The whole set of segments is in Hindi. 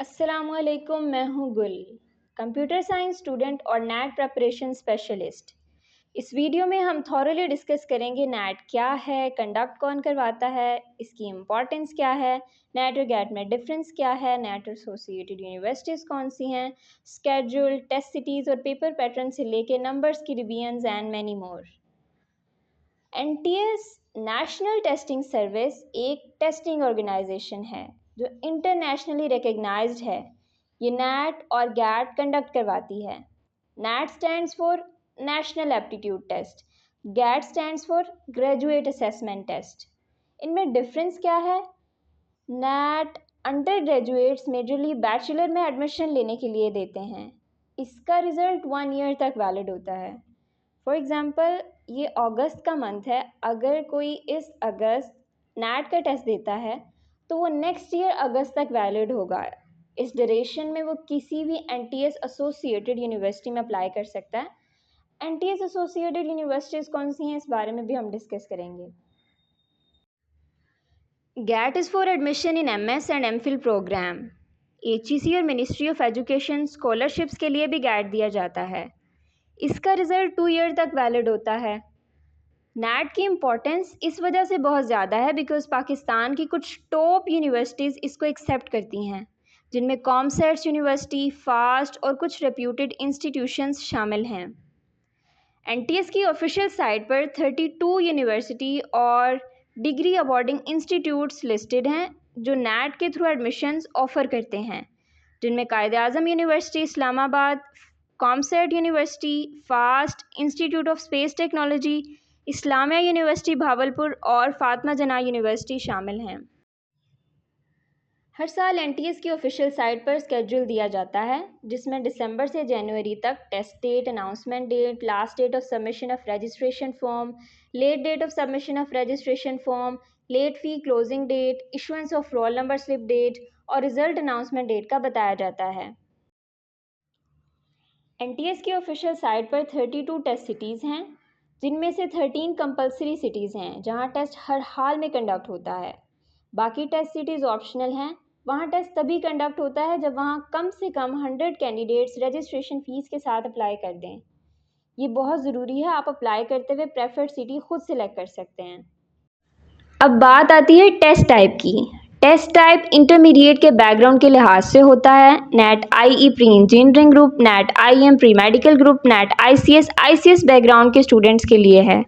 अस्सलामुअलैकुम, मैं हूँ गुल, कंप्यूटर साइंस स्टूडेंट और नैट प्रिपरेशन स्पेशलिस्ट। इस वीडियो में हम थॉरली डिस्कस करेंगे नैट क्या है, कंडक्ट कौन करवाता है, इसकी इम्पॉर्टेंस क्या है, नैट और गैट में डिफरेंस क्या है, नैट एसोसिएटेड यूनिवर्सिटीज़ कौन सी हैं, स्केड्यूल, टेस्ट सिटीज़ और पेपर पैटर्न से लेके नंबर्स की revisions and many more. NTS national testing service एक टेस्टिंग ऑर्गेनाइजेशन है जो इंटरनेशनली रिकग्नाइज्ड है। ये नैट और गैट कंडक्ट करवाती है। NAT stands for national aptitude test, GAT stands for graduate assessment test. इनमें डिफरेंस क्या है? NAT under graduates majorly bachelor में एडमिशन लेने के लिए देते हैं। इसका रिज़ल्ट 1 ईयर तक वैलिड होता है। फॉर एग्ज़ाम्पल, ये अगस्त का मंथ है, अगर कोई इस अगस्त नैट का टेस्ट देता है तो वो नेक्स्ट ईयर अगस्त तक वैलिड होगा। इस ड्यूरेशन में वो किसी भी NTS एसोसिएटेड यूनिवर्सिटी में अप्लाई कर सकता है। NTS एसोसिएटेड यूनिवर्सिटीज़ कौन सी हैं, इस बारे में भी हम डिस्कस करेंगे। GAT is for admission in MS and MPhil program. HEC और मिनिस्ट्री ऑफ एजुकेशन स्कॉलरशिप्स के लिए भी गैट दिया जाता है। इसका रिज़ल्ट 2 ईयर तक वैलिड होता है। नैट की इम्पोर्टेंस इस वजह से बहुत ज़्यादा है बिकॉज़ पाकिस्तान की कुछ टॉप यूनिवर्सिटीज़ इसको एक्सेप्ट करती हैं, जिनमें कॉमसर्च यूनिवर्सिटी, फास्ट और कुछ रेप्यूटेड इंस्टीट्यूशंस शामिल हैं। NTS की ऑफिशियल साइट पर 32 यूनिवर्सिटी और डिग्री अवॉर्डिंग इंस्टीट्यूट्स लिस्टेड हैं जो नैट के थ्रू एडमिशन्स ऑफ़र करते हैं, जिनमें कायद-ए-आज़म यूनिवर्सिटी इस्लामाबाद, कॉमसर्ट university, FAST, institute of space technology, Islamia university Bahawalpur और फातिमा जना यूनिवर्सिटी शामिल हैं। हर साल NTS की ऑफिशियल साइट पर स्केड्यूल दिया जाता है, जिसमें दिसंबर से जनवरी तक test date, announcement date, last date of submission of registration form, late date of submission of registration form, late fee closing date, issuance of roll number slip date और रिजल्ट अनाउंसमेंट डेट का बताया जाता है। NTS की ऑफिशियल साइट पर 32 टेस्ट सिटीज़ हैं, जिनमें से 13 कंपलसरी सिटीज़ हैं जहां टेस्ट हर हाल में कंडक्ट होता है। बाकी टेस्ट सिटीज़ ऑप्शनल हैं। वहां टेस्ट तभी कंडक्ट होता है जब वहां कम से कम 100 कैंडिडेट्स रजिस्ट्रेशन फ़ीस के साथ अप्लाई कर दें। ये बहुत ज़रूरी है। आप अप्लाई करते हुए प्रेफर्ड सिटी खुद सिलेक्ट कर सकते हैं। अब बात आती है टेस्ट टाइप की। टेस्ट टाइप इंटरमीडिएट के बैकग्राउंड के लिहाज से होता है। Net IE pre engineering group, net IM pre medical group, net ICS background के स्टूडेंट्स के लिए है।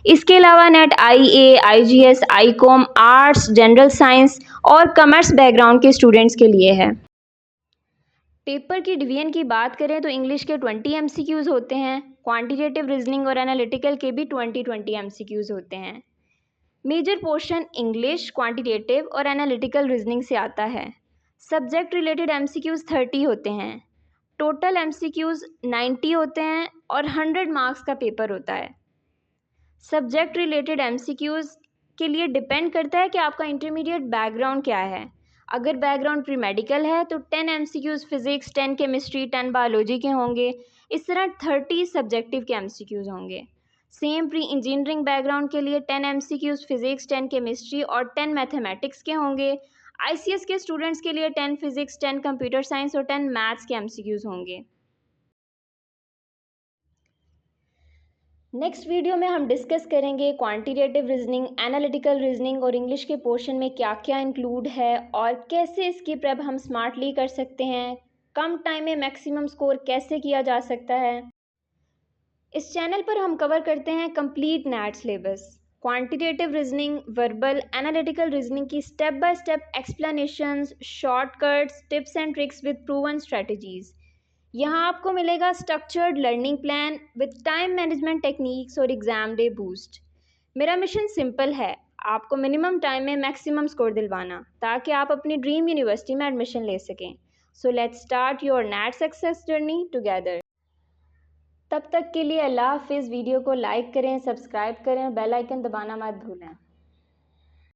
इसके अलावा net IA, IGS, ICOM, arts, general science और कॉमर्स बैकग्राउंड के स्टूडेंट्स के लिए है। पेपर की डिवीजन की बात करें तो इंग्लिश के 20 MCQs होते हैं। क्वांटिटेटिव रीजनिंग और एनालिटिकल के भी 20 MCQs होते हैं। मेजर पोर्शन इंग्लिश, क्वांटिटेटिव और एनालिटिकल रीजनिंग से आता है। सब्जेक्ट रिलेटेड MCQs 30 होते हैं। टोटल MCQs 90 होते हैं और 100 मार्क्स का पेपर होता है। सब्जेक्ट रिलेटेड MCQs के लिए डिपेंड करता है कि आपका इंटरमीडिएट बैकग्राउंड क्या है। अगर बैकग्राउंड प्री मेडिकल है तो 10 MCQs फिज़िक्स, 10 केमिस्ट्री, 10 बायोलॉजी के होंगे। इस तरह 30 सब्जेक्टिव के MCQs होंगे। सेम प्री इंजीनियरिंग बैकग्राउंड के लिए 10 MCQs फिज़िक्स, 10 केमिस्ट्री और 10 मैथमेटिक्स के होंगे। ICS के स्टूडेंट्स के लिए 10 फिज़िक्स, 10 कंप्यूटर साइंस और 10 मैथ्स के MCQs होंगे। नेक्स्ट वीडियो में हम डिस्कस करेंगे क्वांटिटेटिव रीजनिंग, एनालिटिकल रीजनिंग और इंग्लिश के पोर्शन में क्या क्या इंक्लूड है और कैसे इसकी प्रेप हम स्मार्टली कर सकते हैं, कम टाइम में मैक्सिमम स्कोर कैसे किया जा सकता है। इस चैनल पर हम कवर करते हैं complete NAT syllabus, quantitative reasoning, verbal, analytical reasoning की step by step explanations, shortcuts, tips and tricks with proven strategies. यहाँ आपको मिलेगा structured learning plan with time management techniques और एग्ज़ाम डे बूस्ट। मेरा मिशन सिंपल है, आपको मिनिमम टाइम में मैक्सिमम स्कोर दिलवाना ताकि आप अपनी ड्रीम यूनिवर्सिटी में एडमिशन ले सकें। So let's start your NAT success journey together. तब तक के लिए अल्लाह हाफिज़। वीडियो को लाइक करें, सब्सक्राइब करें, बेल आइकन दबाना मत भूलें।